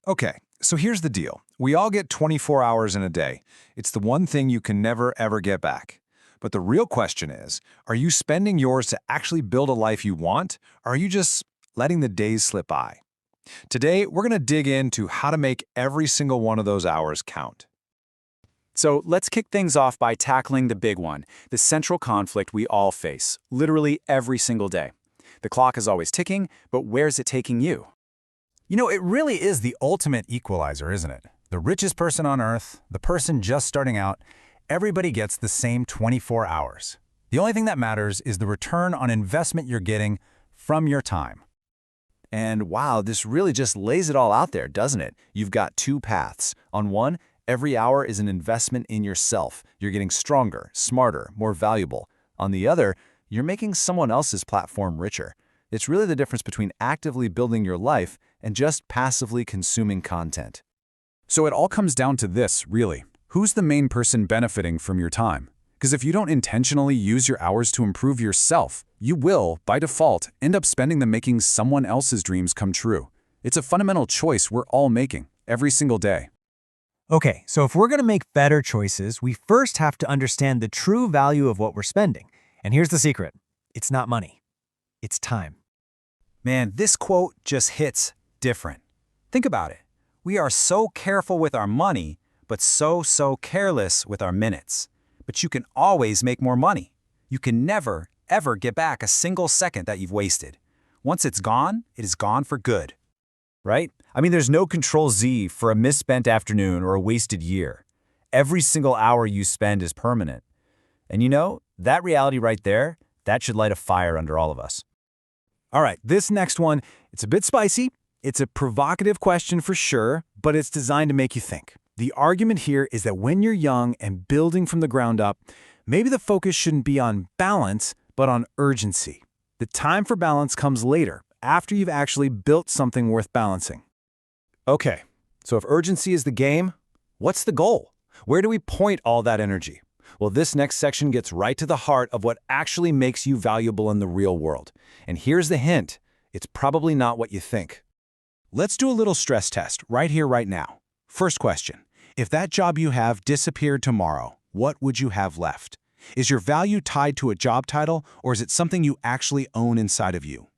Okay, so here's the deal. We all get 24 hours in a day. It's the one thing you can never, ever get back. But the real question is, are you spending yours to actually build a life you want, or are you just letting the days slip by? Today, we're going to dig into how to make every single one of those hours count. So let's kick things off by tackling the big one, the central conflict we all face, literally every single day. The clock is always ticking, but where's it taking you? It really is the ultimate equalizer, isn't it? The richest person on Earth, the person just starting out, everybody gets the same 24 hours. The only thing that matters is the return on investment you're getting from your time. And wow, this really just lays it all out there, doesn't it? You've got two paths. On one, every hour is an investment in yourself. You're getting stronger, smarter, more valuable. On the other, you're making someone else's platform richer. It's really the difference between actively building your life and just passively consuming content. So it all comes down to this, really. Who's the main person benefiting from your time? Because if you don't intentionally use your hours to improve yourself, you will, by default, end up spending them making someone else's dreams come true. It's a fundamental choice we're all making, every single day. Okay, so if we're going to make better choices, we first have to understand the true value of what we're spending. And here's the secret. It's not money. It's time. Man, this quote just hits different. Think about it. We are so careful with our money, but so careless with our minutes. But you can always make more money. You can never, ever get back a single second that you've wasted. Once it's gone, it is gone for good. Right? I mean, there's no Control-Z for a misspent afternoon or a wasted year. Every single hour you spend is permanent. And that reality right there, that should light a fire under all of us. All right, this next one, it's a bit spicy. It's a provocative question for sure, but it's designed to make you think. The argument here is that when you're young and building from the ground up, maybe the focus shouldn't be on balance, but on urgency. The time for balance comes later, after you've actually built something worth balancing. Okay, so if urgency is the game, what's the goal? Where do we point all that energy? Well, this next section gets right to the heart of what actually makes you valuable in the real world. And here's the hint. It's probably not what you think. Let's do a little stress test right here, right now. First question. If that job you have disappeared tomorrow, what would you have left? Is your value tied to a job title, or is it something you actually own inside of you?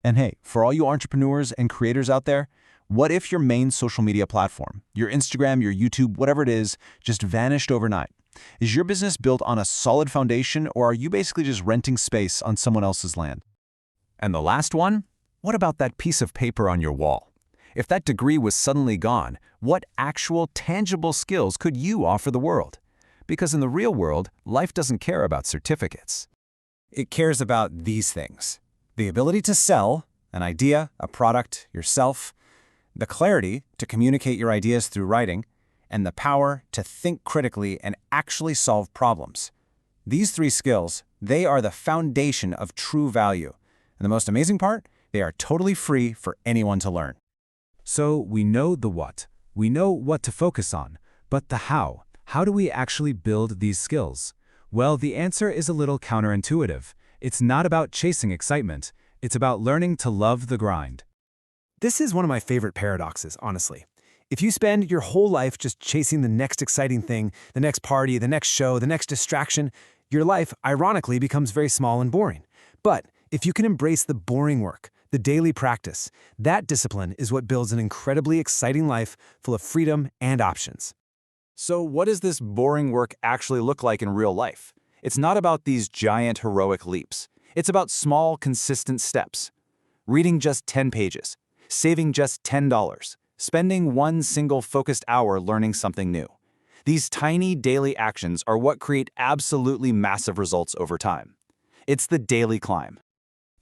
And hey, for all you entrepreneurs and creators out there, what if your main social media platform, your Instagram, your YouTube, whatever it is, just vanished overnight? Is your business built on a solid foundation, or are you basically just renting space on someone else's land? And the last one? What about that piece of paper on your wall? If that degree was suddenly gone, what actual tangible skills could you offer the world? Because in the real world, life doesn't care about certificates. It cares about these things: the ability to sell an idea, a product, yourself, the clarity to communicate your ideas through writing, and the power to think critically and actually solve problems. These three skills, they are the foundation of true value. And the most amazing part, they are totally free for anyone to learn. So we know the what. We know what to focus on. But the how. How do we actually build these skills? Well, the answer is a little counterintuitive. It's not about chasing excitement. It's about learning to love the grind. This is one of my favorite paradoxes, honestly. If you spend your whole life just chasing the next exciting thing, the next party, the next show, the next distraction, your life, ironically, becomes very small and boring. But if you can embrace the boring work, the daily practice, that discipline is what builds an incredibly exciting life full of freedom and options. So what does this boring work actually look like in real life? It's not about these giant heroic leaps. It's about small, consistent steps. Reading just 10 pages, saving just $10, spending one single focused hour learning something new. These tiny daily actions are what create absolutely massive results over time. It's the daily climb.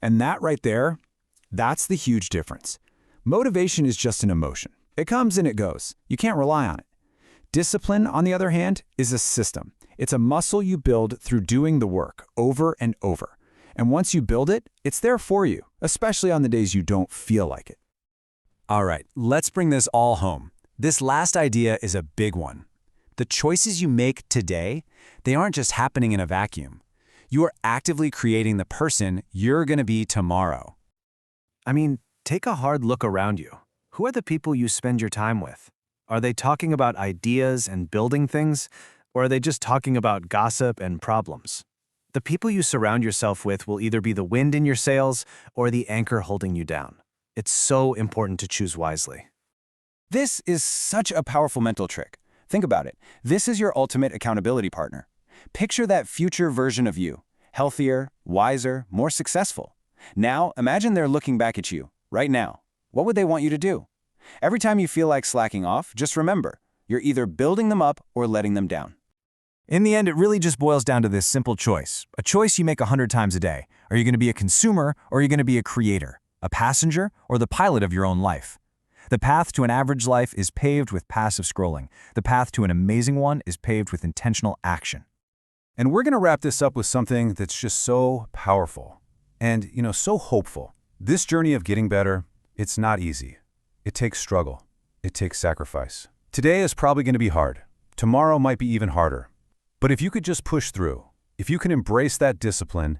And that right there, that's the huge difference. Motivation is just an emotion. It comes and it goes. You can't rely on it. Discipline, on the other hand, is a system. It's a muscle you build through doing the work over and over. And once you build it, it's there for you, especially on the days you don't feel like it. All right, let's bring this all home. This last idea is a big one. The choices you make today, they aren't just happening in a vacuum. You are actively creating the person you're going to be tomorrow. I mean, take a hard look around you. Who are the people you spend your time with? Are they talking about ideas and building things, or are they just talking about gossip and problems? The people you surround yourself with will either be the wind in your sails or the anchor holding you down. It's so important to choose wisely. This is such a powerful mental trick. Think about it. This is your ultimate accountability partner. Picture that future version of you, healthier, wiser, more successful. Now, imagine they're looking back at you, right now. What would they want you to do? Every time you feel like slacking off, just remember, you're either building them up or letting them down. In the end, it really just boils down to this simple choice. A choice you make 100 times a day. Are you going to be a consumer or are you going to be a creator? A passenger or the pilot of your own life? The path to an average life is paved with passive scrolling. The path to an amazing one is paved with intentional action. And we're going to wrap this up with something that's just so powerful and, so hopeful. This journey of getting better, it's not easy. It takes struggle. It takes sacrifice. Today is probably going to be hard. Tomorrow might be even harder. But if you could just push through, if you can embrace that discipline,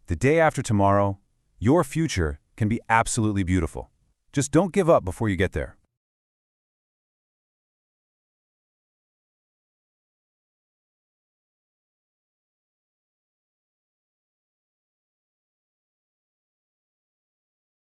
the day after tomorrow, your future can be absolutely beautiful. Just don't give up before you get there.